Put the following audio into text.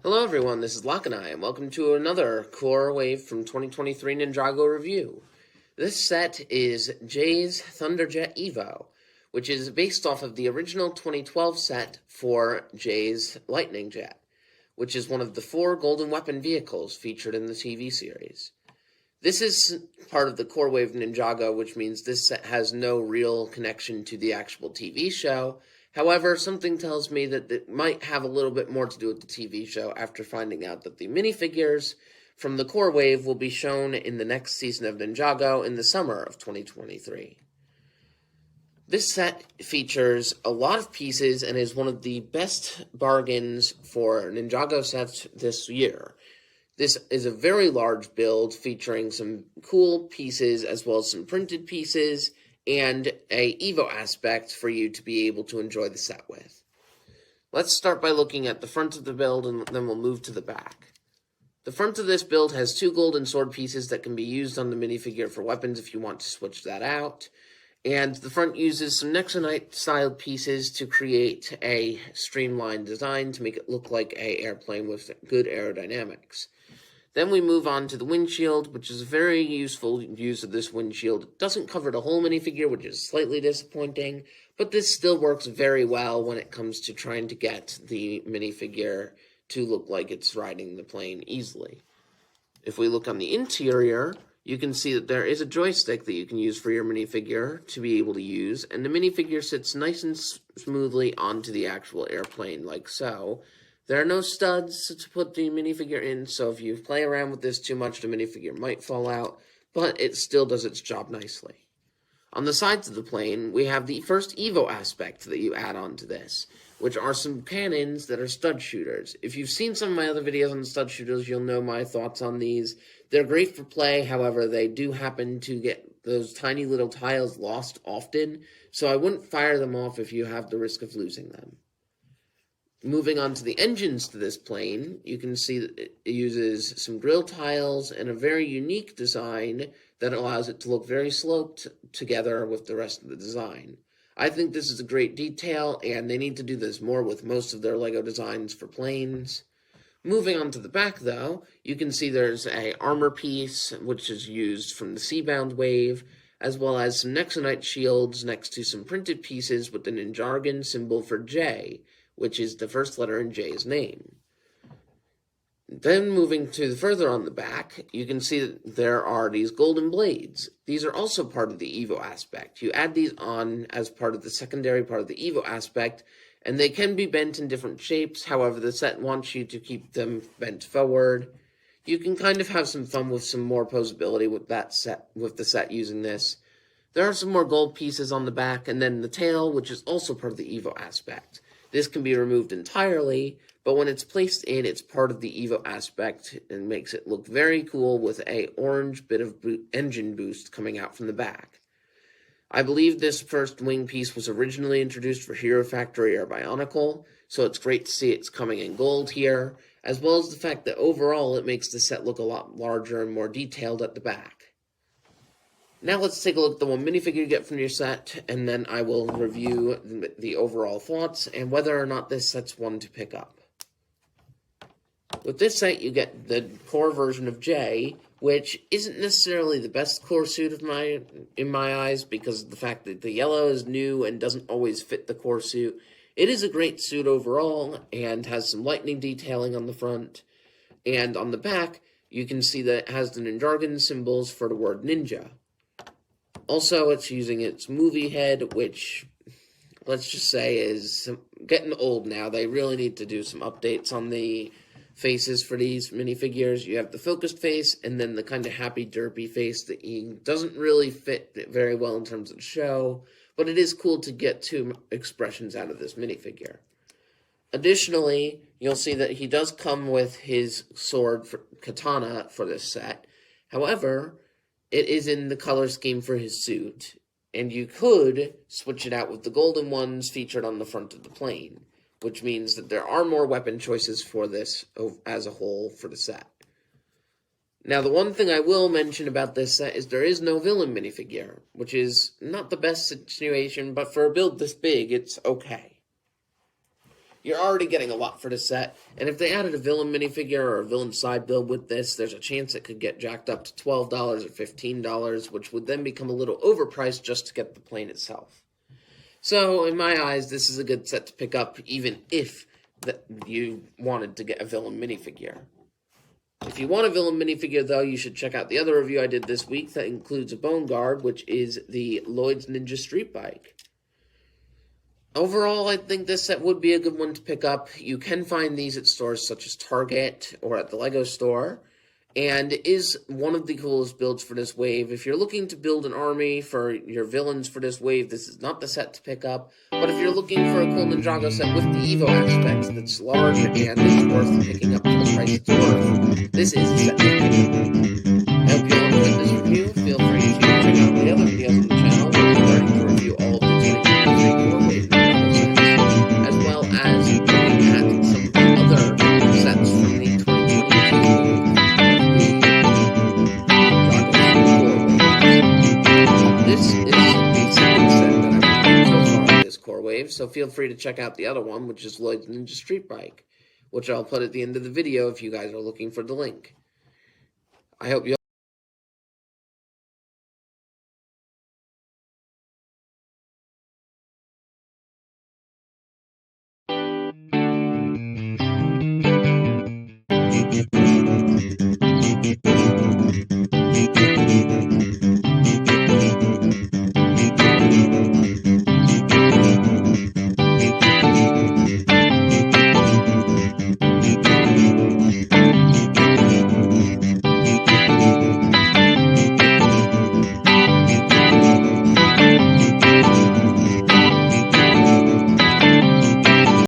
Hello everyone, this is Lakanai, and welcome to another Core Wave from 2023 Ninjago review. This set is Jay's Thunderjet EVO, which is based off of the original 2012 set for Jay's Lightning Jet, which is one of the 4 golden weapon vehicles featured in the TV series. This is part of the Core Wave Ninjago, which means this set has no real connection to the actual TV show. However, something tells me that it might have a little bit more to do with the TV show after finding out that the minifigures from the Core Wave will be shown in the next season of Ninjago in the summer of 2023. This set features a lot of pieces and is one of the best bargains for Ninjago sets this year. This is a very large build featuring some cool pieces as well as some printed pieces and a EVO aspect for you to be able to enjoy the set with. Let's start by looking at the front of the build and then we'll move to the back. The front of this build has 2 golden sword pieces that can be used on the minifigure for weapons if you want to switch that out. And the front uses some Nexonite-styled pieces to create a streamlined design to make it look like an airplane with good aerodynamics. Then we move on to the windshield, which is a very useful use of this windshield. It doesn't cover the whole minifigure, which is slightly disappointing, but this still works very well when it comes to trying to get the minifigure to look like it's riding the plane easily. If we look on the interior, you can see that there is a joystick that you can use for your minifigure to be able to use, and the minifigure sits nice and smoothly onto the actual airplane, like so. There are no studs to put the minifigure in, so if you play around with this too much, the minifigure might fall out, but it still does its job nicely. On the sides of the plane, we have the first EVO aspect that you add on to this, which are some cannons that are stud shooters. If you've seen some of my other videos on stud shooters, you'll know my thoughts on these. They're great for play, however, they do happen to get those tiny little tiles lost often, so I wouldn't fire them off if you have the risk of losing them. Moving on to the engines to this plane, you can see that it uses some grill tiles and a very unique design that allows it to look very sloped together with the rest of the design. I think this is a great detail, and they need to do this more with most of their LEGO designs for planes. Moving on to the back, though, you can see there's a armor piece, which is used from the Seabound wave, as well as some Nexonite shields next to some printed pieces with the Ninjago symbol for J, which is the first letter in Jay's name. Then moving to further on the back, you can see that there are these golden blades. These are also part of the EVO aspect. You add these on as part of the secondary part of the EVO aspect, and they can be bent in different shapes. However, the set wants you to keep them bent forward. You can kind of have some fun with some more posability with the set using this. There are some more gold pieces on the back, and then the tail, which is also part of the EVO aspect. This can be removed entirely, but when it's placed in, it's part of the EVO aspect and makes it look very cool with a orange bit of engine boost coming out from the back. I believe this first wing piece was originally introduced for Hero Factory or Bionicle, so it's great to see it's coming in gold here, as well as the fact that overall it makes the set look a lot larger and more detailed at the back. Now let's take a look at the one minifigure you get from your set, and then I will review the overall thoughts and whether or not this set's one to pick up. With this set, you get the core version of Jay, which isn't necessarily the best core suit in my eyes because of the fact that the yellow is new and doesn't always fit the core suit. It is a great suit overall and has some lightning detailing on the front, and on the back, you can see that it has the Ninjago symbols for the word ninja. Also, it's using its movie head, which, let's just say, is getting old now. They really need to do some updates on the faces for these minifigures. You have the focused face, and then the kind of happy, derpy face that doesn't really fit very well in terms of the show, but it is cool to get 2 expressions out of this minifigure. Additionally, you'll see that he does come with his sword, katana, for this set. However, it is in the color scheme for his suit, and you could switch it out with the golden ones featured on the front of the plane, which means that there are more weapon choices for this as a whole for the set. Now, the one thing I will mention about this set is there is no villain minifigure, which is not the best situation, but for a build this big, it's okay. you're already getting a lot for the set, and if they added a villain minifigure or a villain side build with this, there's a chance it could get jacked up to $12 or $15, which would then become a little overpriced just to get the plane itself. So, in my eyes, this is a good set to pick up, even if you wanted to get a villain minifigure. If you want a villain minifigure, though, you should check out the other review I did this week that includes a Bone Guard, which is the Lloyd's Ninja Street Bike. Overall, I think this set would be a good one to pick up. You can find these at stores such as Target or at the LEGO store, and is one of the coolest builds for this wave. If you're looking to build an army for your villains for this wave, this is not the set to pick up. But if you're looking for a cool Ninjago set with the EVO aspects that's large and is worth picking up for the price it's worth, this is the set to pick up. I hope you all enjoyed this review. Feel free to check out the other videos on the channel where we're starting to review all of the 2023 core wave Ninjago sets, as well as looking at some of the other sets from the 2022 This is the second set that I've reviewed so far in this core wave, so feel free to check out the other one, which is Lloyd's Ninja Street Bike, which I'll put at the end of the video if you guys are looking for the link. I hope you